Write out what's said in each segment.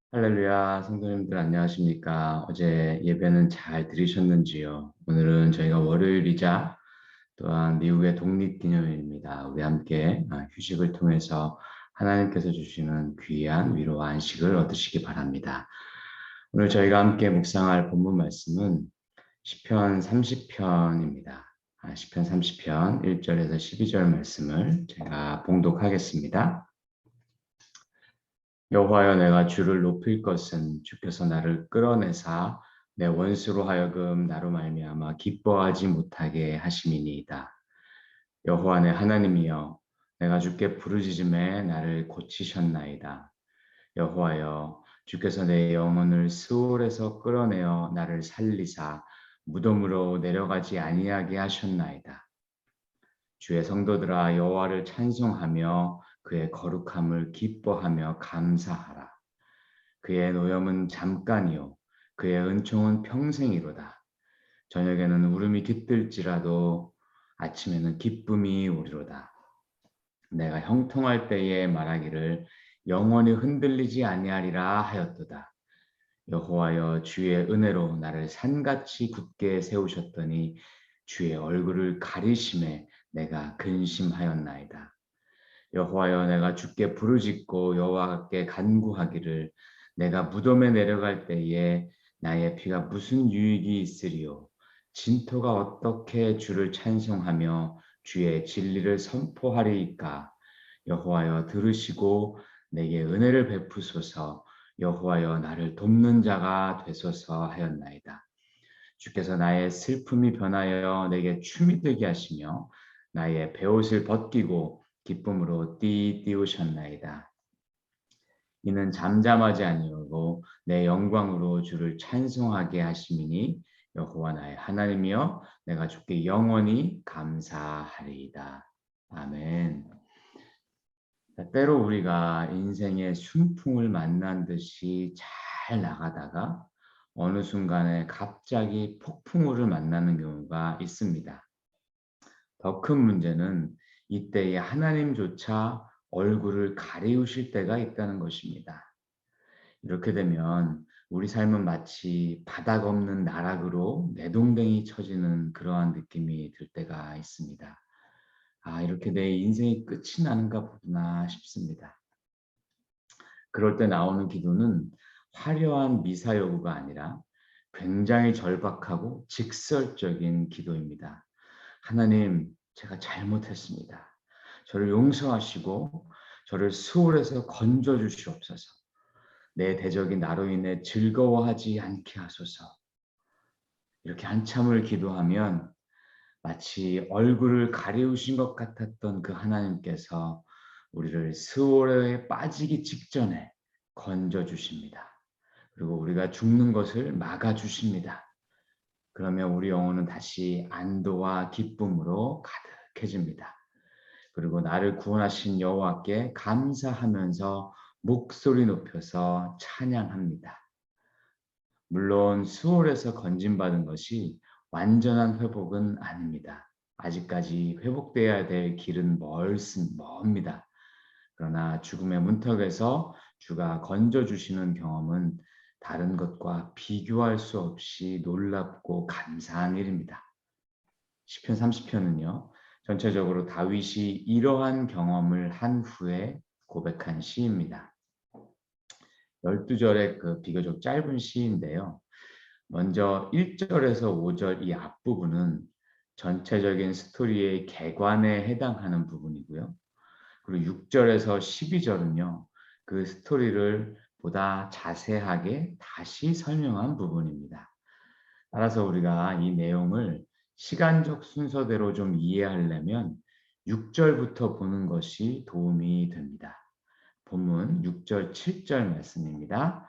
할렐루야, 성도님들 안녕하십니까? 어제 예배는 잘 들으셨는지요? 오늘은 저희가 월요일이자 또한 미국의 독립기념일입니다. 우리 함께 휴식을 통해서 하나님께서 주시는 귀한 위로와 안식을 얻으시기 바랍니다. 오늘 저희가 함께 묵상할 본문 말씀은 시편 30편입니다. 시편 30편 1절에서 12절 말씀을 제가 봉독하겠습니다. 여호와여, 내가 주를 높일 것은 주께서 나를 끌어내사 내 원수로 하여금 나로 말미암아 기뻐하지 못하게 하심이니이다. 여호와 내 하나님이여, 내가 주께 부르짖음에 나를 고치셨나이다. 여호와여, 주께서 내 영혼을 스올에서 끌어내어 나를 살리사 무덤으로 내려가지 아니하게 하셨나이다. 주의 성도들아, 여호와를 찬송하며 그의 거룩함을 기뻐하며 감사하라. 그의 노염은 잠깐이요 그의 은총은 평생이로다. 저녁에는 울음이 깃들지라도 아침에는 기쁨이 오리로다. 내가 형통할 때에 말하기를 영원히 흔들리지 아니하리라 하였도다. 여호와여, 주의 은혜로 나를 산같이 굳게 세우셨더니 주의 얼굴을 가리심에 내가 근심하였나이다. 여호와여, 내가 주께 부르짖고 여호와께 간구하기를 내가 무덤에 내려갈 때에 나의 피가 무슨 유익이 있으리요? 진토가 어떻게 주를 찬송하며 주의 진리를 선포하리이까? 여호와여, 들으시고 내게 은혜를 베푸소서. 여호와여, 나를 돕는 자가 되소서 하였나이다. 주께서 나의 슬픔이 변하여 내게 춤이 되게 하시며 나의 베옷을 벗기고 기쁨으로 띠우셨나이다. 이는 잠잠하지 아니하고 내 영광으로 주를 찬송하게 하심이니 여호와 나의 하나님이여, 내가 주께 영원히 감사하리이다. 아멘. 때로 우리가 인생의 순풍을 만난 듯이 잘 나가다가 어느 순간에 갑자기 폭풍우를 만나는 경우가 있습니다. 더 큰 문제는 이때에 하나님조차 얼굴을 가리우실 때가 있다는 것입니다. 이렇게 되면 우리 삶은 마치 바닥 없는 나락으로 내동댕이 쳐지는 그러한 느낌이 들 때가 있습니다. 이렇게 내 인생이 끝이 나는가 보구나 싶습니다. 그럴 때 나오는 기도는 화려한 미사여구가 아니라 굉장히 절박하고 직설적인 기도입니다. 하나님, 제가 잘못했습니다. 저를 용서하시고 저를 수월에서 건져 주시옵소서. 내 대적이 나로 인해 즐거워하지 않게 하소서. 이렇게 한참을 기도하면 마치 얼굴을 가리우신 것 같았던 그 하나님께서 우리를 스올에 빠지기 직전에 건져 주십니다. 그리고 우리가 죽는 것을 막아 주십니다. 그러면 우리 영혼은 다시 안도와 기쁨으로 가득해집니다. 그리고 나를 구원하신 여호와께 감사하면서 목소리 높여서 찬양합니다. 물론 수월에서 건진받은 것이 완전한 회복은 아닙니다. 아직까지 회복돼야 될 길은 멉니다. 그러나 죽음의 문턱에서 주가 건져주시는 경험은 다른 것과 비교할 수 없이 놀랍고 감사한 일입니다. 시편 30편은요, 전체적으로 다윗이 이러한 경험을 한 후에 고백한 시입니다. 12절의 그 비교적 짧은 시인데요. 먼저 1절에서 5절 이 앞부분은 전체적인 스토리의 개관에 해당하는 부분이고요. 그리고 6절에서 12절은요. 그 스토리를 보다 자세하게 다시 설명한 부분입니다. 따라서 우리가 이 내용을 시간적 순서대로 좀 이해하려면 6절부터 보는 것이 도움이 됩니다. 본문 6절, 7절 말씀입니다.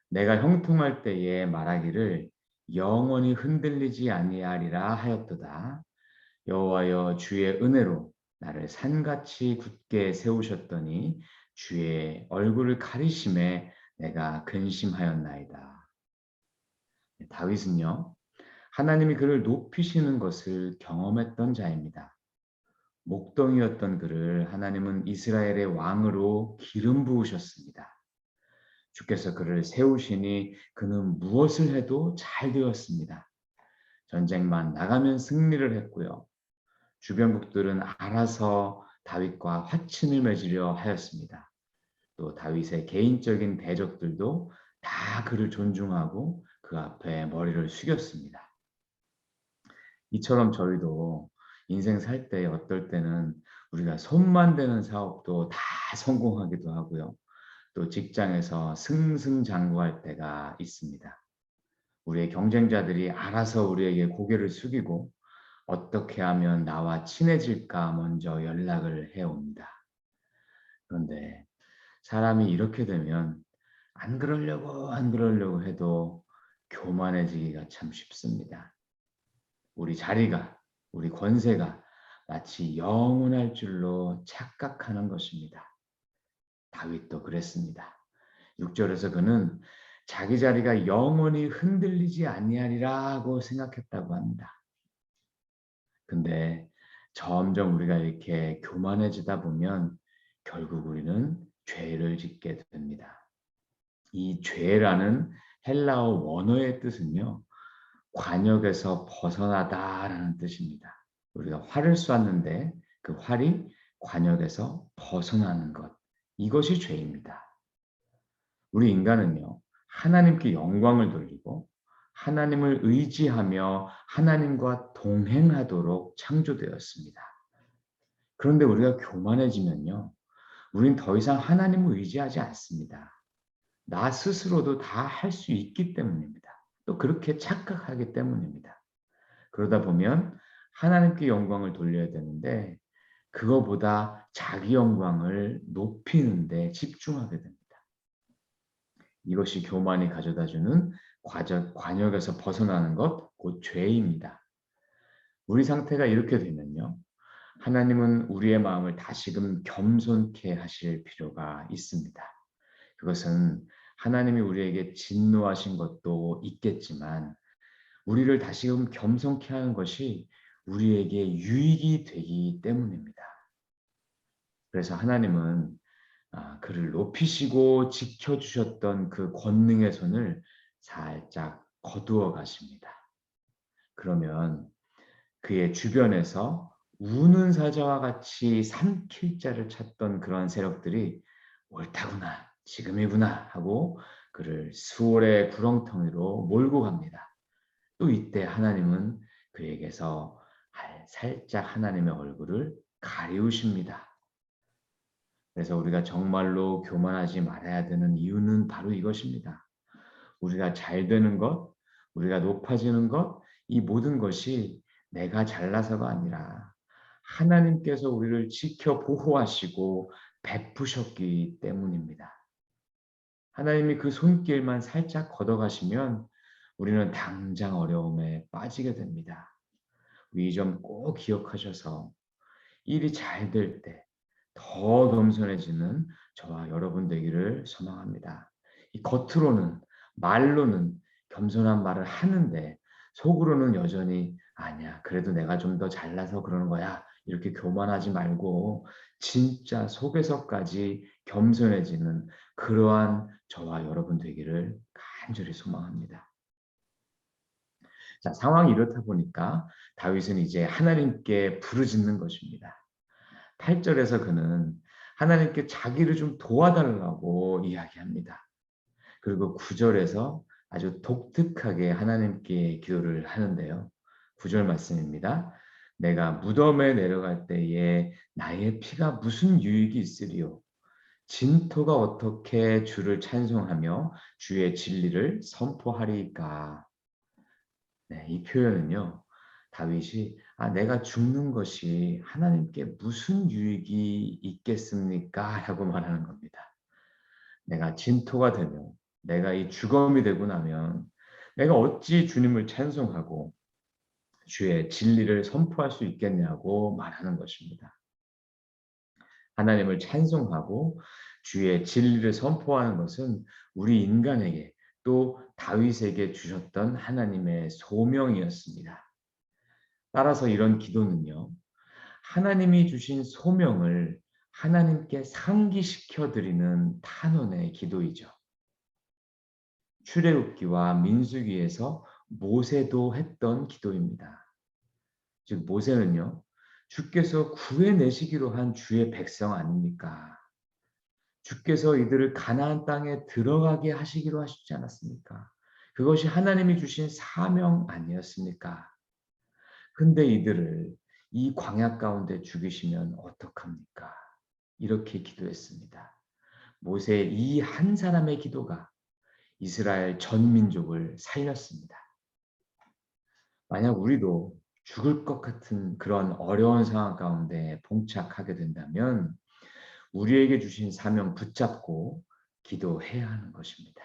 내가 형통할 때에 말하기를 영원히 흔들리지 아니하리라 하였도다. 여호와여, 주의 은혜로 나를 산같이 굳게 세우셨더니 주의 얼굴을 가리심에 내가 근심하였나이다. 다윗은요, 하나님이 그를 높이시는 것을 경험했던 자입니다. 목동이었던 그를 하나님은 이스라엘의 왕으로 기름 부으셨습니다. 주께서 그를 세우시니 그는 무엇을 해도 잘 되었습니다. 전쟁만 나가면 승리를 했고요. 주변국들은 알아서 다윗과 화친을 맺으려 하였습니다. 또 다윗의 개인적인 대적들도 다 그를 존중하고 그 앞에 머리를 숙였습니다. 이처럼 저희도 인생 살 때 어떨 때는 우리가 손만 대는 사업도 다 성공하기도 하고요. 또 직장에서 승승장구할 때가 있습니다. 우리의 경쟁자들이 알아서 우리에게 고개를 숙이고 어떻게 하면 나와 친해질까 먼저 연락을 해옵니다. 그런데 사람이 이렇게 되면 안 그러려고 해도 교만해지기가 참 쉽습니다. 우리 자리가, 우리 권세가 마치 영원할 줄로 착각하는 것입니다. 다윗도 그랬습니다. 6절에서 그는 자기 자리가 영원히 흔들리지 아니하리라고 생각했다고 합니다. 근데 점점 우리가 이렇게 교만해지다 보면 결국 우리는 죄를 짓게 됩니다. 이 죄라는 헬라어 원어의 뜻은요, 관역에서 벗어나다라는 뜻입니다. 우리가 활을 쐈는데 그 활이 관역에서 벗어나는 것, 이것이 죄입니다. 우리 인간은요, 하나님께 영광을 돌리고 하나님을 의지하며 하나님과 동행하도록 창조되었습니다. 그런데 우리가 교만해지면요, 우린 더 이상 하나님을 의지하지 않습니다. 나 스스로도 다 할 수 있기 때문입니다. 또 그렇게 착각하기 때문입니다. 그러다 보면 하나님께 영광을 돌려야 되는데 그거보다 자기 영광을 높이는 데 집중하게 됩니다. 이것이 교만이 가져다주는 관역에서 벗어나는 것, 곧 죄입니다. 우리 상태가 이렇게 되면요. 하나님은 우리의 마음을 다시금 겸손케 하실 필요가 있습니다. 그것은 하나님이 우리에게 진노하신 것도 있겠지만 우리를 다시금 겸손케 하는 것이 우리에게 유익이 되기 때문입니다. 그래서 하나님은 그를 높이시고 지켜주셨던 그 권능의 손을 살짝 거두어 가십니다. 그러면 그의 주변에서 우는 사자와 같이 삼킬 자를 찾던 그런 세력들이 옳다구나, 지금이구나 하고 그를 수월의 구렁텅이로 몰고 갑니다. 또 이때 하나님은 그에게서 살짝 하나님의 얼굴을 가리우십니다. 그래서 우리가 정말로 교만하지 말아야 되는 이유는 바로 이것입니다. 우리가 잘 되는 것, 우리가 높아지는 것, 이 모든 것이 내가 잘나서가 아니라 하나님께서 우리를 지켜 보호하시고 베푸셨기 때문입니다. 하나님이 그 손길만 살짝 걷어가시면 우리는 당장 어려움에 빠지게 됩니다. 이 점 꼭 기억하셔서 일이 잘 될 때 더 겸손해지는 저와 여러분 되기를 소망합니다. 이 겉으로는 말로는 겸손한 말을 하는데 속으로는 여전히 아니야. 그래도 내가 좀 더 잘나서 그러는 거야. 이렇게 교만하지 말고 진짜 속에서까지 겸손해지는 그러한 저와 여러분 되기를 간절히 소망합니다. 자, 상황이 이렇다 보니까 다윗은 이제 하나님께 부르짖는 것입니다. 8절에서 그는 하나님께 자기를 좀 도와달라고 이야기합니다. 그리고 9절에서 아주 독특하게 하나님께 기도를 하는데요. 9절 말씀입니다. 내가 무덤에 내려갈 때에 나의 피가 무슨 유익이 있으리요? 진토가 어떻게 주를 찬송하며 주의 진리를 선포하리까? 네, 이 표현은요. 다윗이 내가 죽는 것이 하나님께 무슨 유익이 있겠습니까? 라고 말하는 겁니다. 내가 진토가 되면 내가 이 주검이 되고 나면 내가 어찌 주님을 찬송하고 주의 진리를 선포할 수 있겠냐고 말하는 것입니다. 하나님을 찬송하고 주의 진리를 선포하는 것은 우리 인간에게 또 다윗에게 주셨던 하나님의 소명이었습니다. 따라서 이런 기도는요. 하나님이 주신 소명을 하나님께 상기시켜 드리는 탄원의 기도이죠. 출애굽기와 민수기에서 모세도 했던 기도입니다. 즉 모세는요, 주께서 구해내시기로 한 주의 백성 아닙니까? 주께서 이들을 가나안 땅에 들어가게 하시기로 하셨지 않았습니까? 그것이 하나님이 주신 사명 아니었습니까? 근데 이들을 이 광야 가운데 죽이시면 어떡합니까? 이렇게 기도했습니다. 모세의 이 한 사람의 기도가 이스라엘 전 민족을 살렸습니다. 만약 우리도 죽을 것 같은 그런 어려운 상황 가운데 봉착하게 된다면 우리에게 주신 사명 붙잡고 기도해야 하는 것입니다.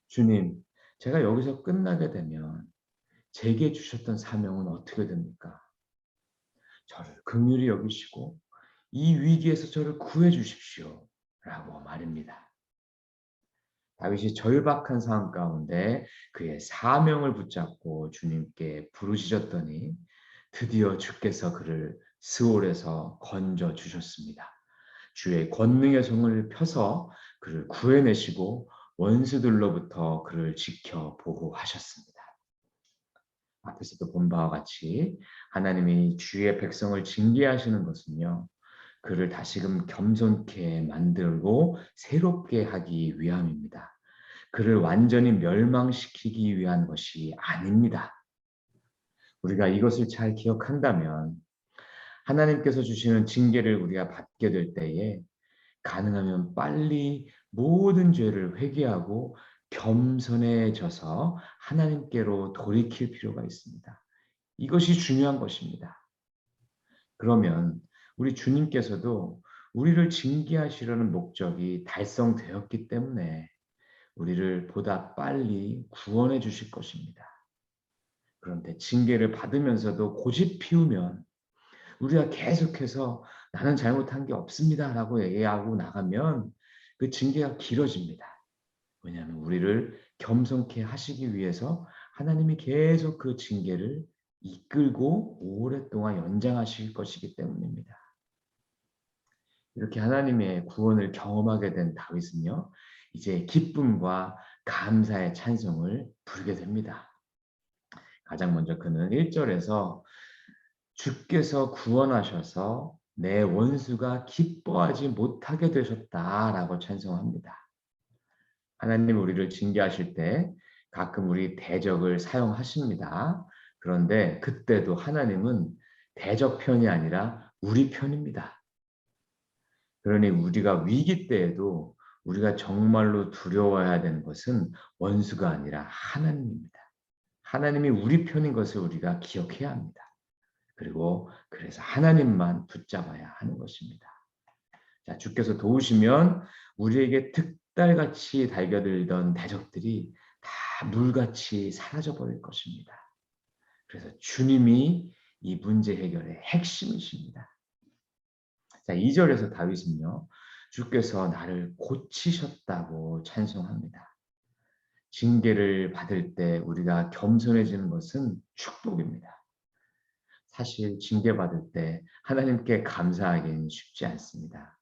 주님, 제가 여기서 끝나게 되면 제게 주셨던 사명은 어떻게 됩니까? 저를 긍휼히 여기시고 이 위기에서 저를 구해 주십시오. 라고 말입니다. 다윗이 절박한 상황 가운데 그의 사명을 붙잡고 주님께 부르짖었더니 드디어 주께서 그를 스올에서 건져 주셨습니다. 주의 권능의 손을 펴서 그를 구해내시고 원수들로부터 그를 지켜 보호하셨습니다. 앞에서도 본 바와 같이 하나님이 주의 백성을 징계하시는 것은요, 그를 다시금 겸손케 만들고 새롭게 하기 위함입니다. 그를 완전히 멸망시키기 위한 것이 아닙니다. 우리가 이것을 잘 기억한다면 하나님께서 주시는 징계를 우리가 받게 될 때에 가능하면 빨리 모든 죄를 회개하고 겸손해져서 하나님께로 돌이킬 필요가 있습니다. 이것이 중요한 것입니다. 그러면 우리 주님께서도 우리를 징계하시려는 목적이 달성되었기 때문에 우리를 보다 빨리 구원해 주실 것입니다. 그런데 징계를 받으면서도 고집 피우면 우리가 계속해서 나는 잘못한 게 없습니다라고 얘기하고 나가면 그 징계가 길어집니다. 왜냐하면 우리를 겸손케 하시기 위해서 하나님이 계속 그 징계를 이끌고 오랫동안 연장하실 것이기 때문입니다. 이렇게 하나님의 구원을 경험하게 된 다윗은요, 이제 기쁨과 감사의 찬송을 부르게 됩니다. 가장 먼저 그는 1절에서 주께서 구원하셔서 내 원수가 기뻐하지 못하게 되셨다라고 찬송합니다. 하나님 우리를 징계하실 때 가끔 우리 대적을 사용하십니다. 그런데 그때도 하나님은 대적 편이 아니라 우리 편입니다. 그러니 우리가 위기 때에도 우리가 정말로 두려워해야 되는 것은 원수가 아니라 하나님입니다. 하나님이 우리 편인 것을 우리가 기억해야 합니다. 그리고 그래서 하나님만 붙잡아야 하는 것입니다. 자, 주께서 도우시면 우리에게 득달같이 달겨들던 대적들이 다 물같이 사라져 버릴 것입니다. 그래서 주님이 이 문제 해결의 핵심이십니다. 자, 2절에서 다윗은요, 주께서 나를 고치셨다고 찬송합니다. 징계를 받을 때 우리가 겸손해지는 것은 축복입니다. 사실 징계받을 때 하나님께 감사하기는 쉽지 않습니다.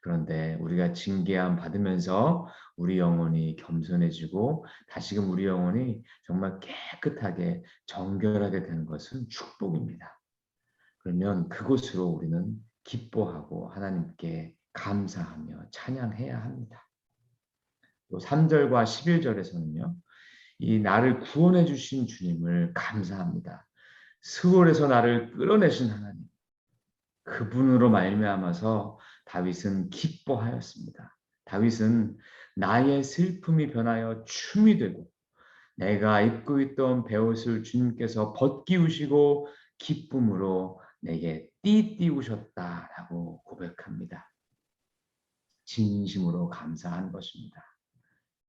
그런데 우리가 징계함 받으면서 우리 영혼이 겸손해지고 다시금 우리 영혼이 정말 깨끗하게 정결하게 되는 것은 축복입니다. 그러면 그곳으로 우리는 기뻐하고 하나님께 감사하며 찬양해야 합니다. 또 3절과 11절에서는요. 이 나를 구원해 주신 주님을 감사합니다. 스월에서 나를 끌어내신 하나님, 그분으로 말미암아서 다윗은 기뻐하였습니다. 다윗은 나의 슬픔이 변하여 춤이 되고 내가 입고 있던 베옷을 주님께서 벗기우시고 기쁨으로 내게 띠띠우셨다라고 고백합니다. 진심으로 감사한 것입니다.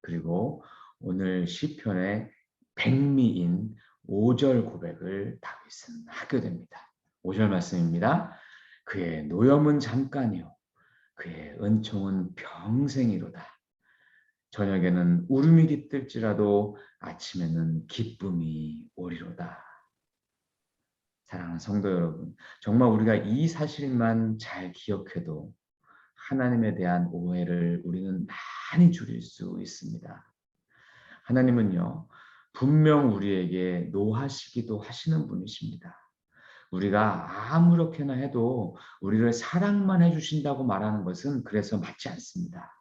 그리고 오늘 시편의 백미인 5절 고백을 다윗은 하게 됩니다. 5절 말씀입니다. 그의 노염은 잠깐이요 그의 은총은 평생이로다. 저녁에는 울음이 깃들지라도 아침에는 기쁨이 오리로다. 사랑하는 성도 여러분, 정말 우리가 이 사실만 잘 기억해도 하나님에 대한 오해를 우리는 많이 줄일 수 있습니다. 하나님은요, 분명 우리에게 노하시기도 하시는 분이십니다. 우리가 아무렇게나 해도 우리를 사랑만 해주신다고 말하는 것은 그래서 맞지 않습니다.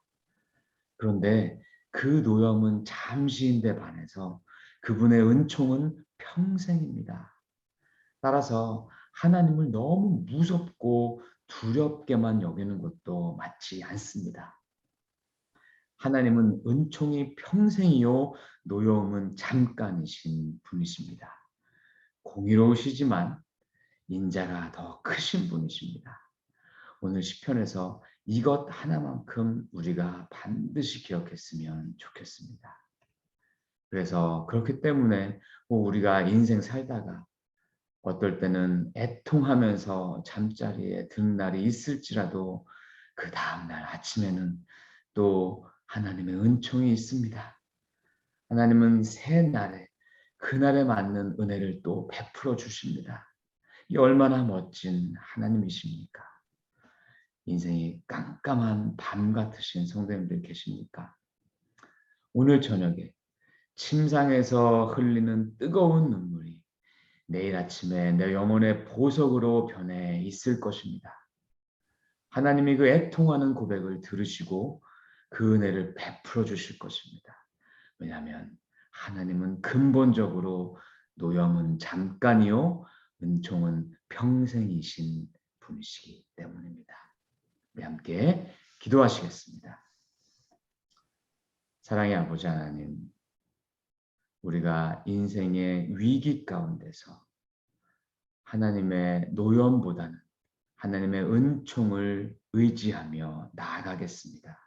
그런데 그 노염은 잠시인데 반해서 그분의 은총은 평생입니다. 따라서 하나님을 너무 무섭고 두렵게만 여기는 것도 맞지 않습니다. 하나님은 은총이 평생이요, 노여움은 잠깐이신 분이십니다. 공의로우시지만 인자가 더 크신 분이십니다. 오늘 시편에서 이것 하나만큼 우리가 반드시 기억했으면 좋겠습니다. 그래서 그렇기 때문에 우리가 인생 살다가 어떨 때는 애통하면서 잠자리에 든 날이 있을지라도 그 다음날 아침에는 또 하나님의 은총이 있습니다. 하나님은 새 날에 그날에 맞는 은혜를 또 베풀어 주십니다. 이 얼마나 멋진 하나님이십니까? 인생이 깜깜한 밤 같으신 성도님들 계십니까? 오늘 저녁에 침상에서 흘리는 뜨거운 눈물이 내일 아침에 내 영혼의 보석으로 변해 있을 것입니다. 하나님이 그 애통하는 고백을 들으시고 그 은혜를 베풀어 주실 것입니다. 왜냐하면 하나님은 근본적으로 노염은 잠깐이요, 은총은 평생이신 분이시기 때문입니다. 우리 함께 기도하시겠습니다. 사랑의 아버지 하나님, 우리가 인생의 위기 가운데서 하나님의 노염보다는 하나님의 은총을 의지하며 나아가겠습니다.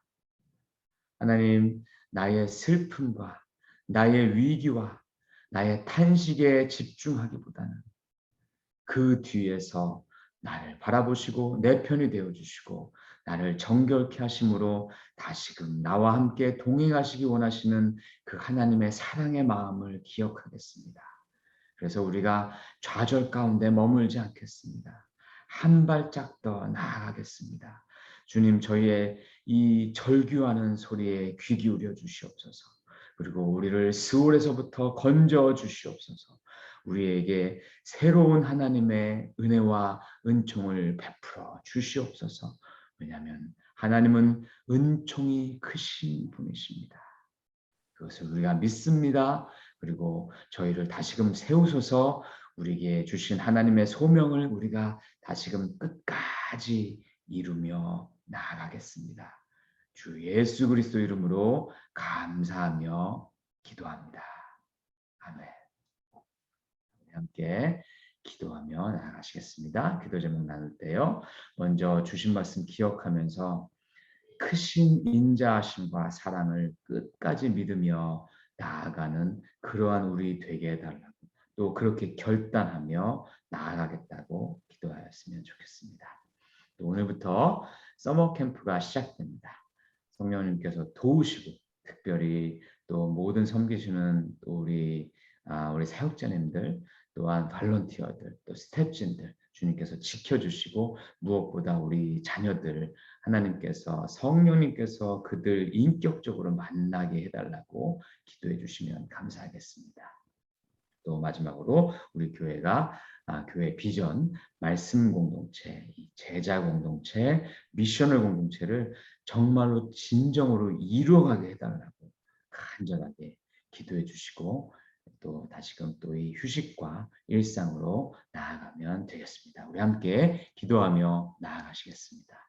하나님, 나의 슬픔과 나의 위기와 나의 탄식에 집중하기보다는 그 뒤에서 나를 바라보시고 내 편이 되어주시고 나를 정결케 하심으로 다시금 나와 함께 동행하시기 원하시는 그 하나님의 사랑의 마음을 기억하겠습니다. 그래서 우리가 좌절 가운데 머물지 않겠습니다. 한 발짝 더 나아가겠습니다. 주님, 저희의 이 절규하는 소리에 귀 기울여 주시옵소서. 그리고 우리를 스올에서부터 건져 주시옵소서. 우리에게 새로운 하나님의 은혜와 은총을 베풀어 주시옵소서. 왜냐하면 하나님은 은총이 크신 분이십니다. 그것을 우리가 믿습니다. 그리고 저희를 다시금 세우소서. 우리에게 주신 하나님의 소명을 우리가 다시금 끝까지 이루며 나아가겠습니다. 주 예수 그리스도 이름으로 감사하며 기도합니다. 아멘. 함께 기도하며 나아가시겠습니다. 기도 제목 나눌 때요. 먼저 주신 말씀 기억하면서 크신 인자하심과 사랑을 끝까지 믿으며 나아가는 그러한 우리 되게 해달라고, 또 그렇게 결단하며 나아가겠다고 기도하였으면 좋겠습니다. 또 오늘부터 서머 캠프가 시작됩니다. 성령님께서 도우시고 특별히 또 모든 섬기시는 또 우리 사역자님들, 또한 발런티어들, 또 스태프진들 주님께서 지켜주시고 무엇보다 우리 자녀들 하나님께서 성령님께서 그들 인격적으로 만나게 해달라고 기도해 주시면 감사하겠습니다. 또 마지막으로 우리 교회가 교회 비전, 말씀 공동체, 제자 공동체, 미셔널 공동체를 정말로 진정으로 이루어가게 해달라고 간절하게 기도해 주시고 또 다시금 또 이 휴식과 일상으로 나아가면 되겠습니다. 우리 함께 기도하며 나아가시겠습니다.